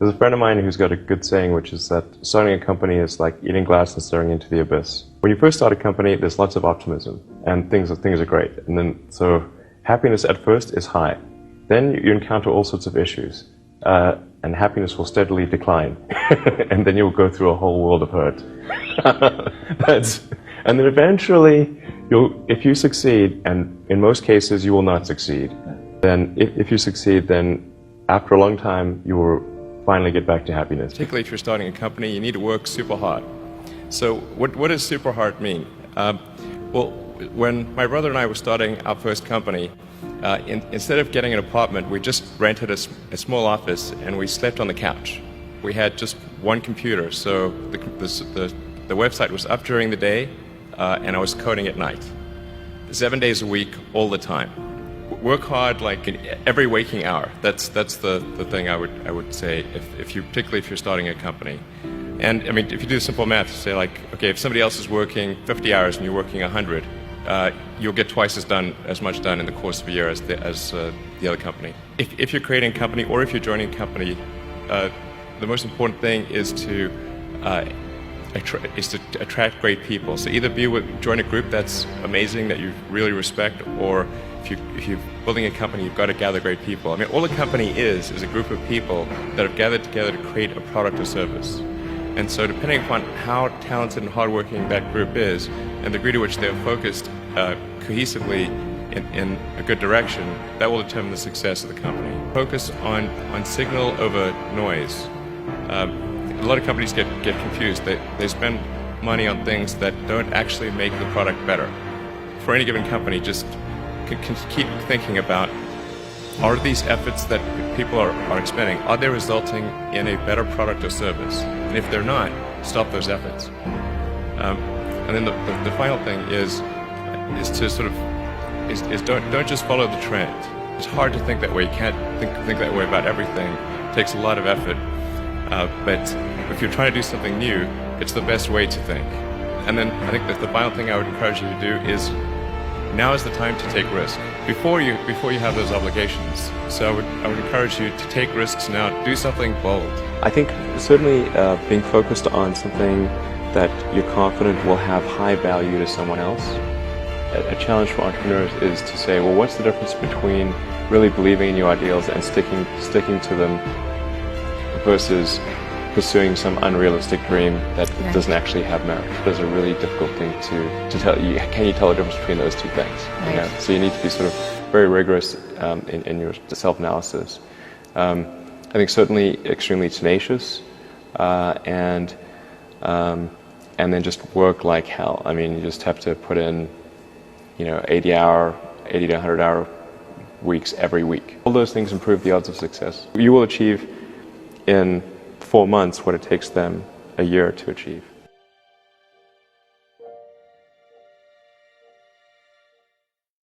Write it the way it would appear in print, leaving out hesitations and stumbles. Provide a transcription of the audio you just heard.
There's a friend of mine who's got a good saying, which is that starting a company is like eating glass and staring into the abyss. When you first start a company, there's lots of optimism and things are great. And then, so happiness at first is high. Then you encounter all sorts of issues, and happiness will steadily decline. And then you'll go through a whole world of hurt. And then eventually, if you succeed, and in most cases you will not succeed, then if you succeed, then after a long time, you will finally get back to happiness. Particularly if you're starting a company, you need to work super hard. So what does super hard mean? Well, when my brother and I were starting our first company, instead of getting an apartment, we just rented a small office and we slept on the couch. We had just one computer, so the website was up during the day, and I was coding at night. 7 days a week, all the time. Work hard, like in every waking hour. That's the thing I would say, particularly if you're starting a company. And I mean, if you do simple math, say like, okay, if somebody else is working 50 hours and you're working 100, you'll get twice as much done in the course of a year as the other company. If you're creating a company or if you're joining a company, the most important thing is to attract great people. So either join a group that's amazing, that you really respect, or if you're building a company, you've got to gather great people. I mean, all a company is a group of people that have gathered together to create a product or service. And so depending upon how talented and hardworking that group is, and the degree to which they're focused cohesively in a good direction, that will determine the success of the company. Focus on signal over noise. A lot of companies get confused. They spend money on things that don't actually make the product better. For any given company, just keep thinking about, are these efforts that people are expending, are they resulting in a better product or service? And if they're not, stop those efforts. And then the final thing is to sort of don't just follow the trend. It's hard to think that way. You can't think that way about everything. It takes a lot of effort. But if you're trying to do something new, it's the best way to think. And then I think that the final thing I would encourage you to do is, now is the time to take risk before you have those obligations. So I would encourage you to take risks now. Do something bold. I think certainly being focused on something that you're confident will have high value to someone else. A challenge for entrepreneurs is to say, well, what's the difference between really believing in your ideals and sticking to them versus pursuing some unrealistic dream that doesn't actually have merit. That's a really difficult thing to tell you. Can you tell the difference between those two things? Right. You know? So you need to be sort of very rigorous in your self-analysis. I think certainly extremely tenacious, and then just work like hell. I mean, you just have to put in, 80 to 100 hour weeks every week. All those things improve the odds of success. You will achieve in 4 months what it takes them a year to achieve.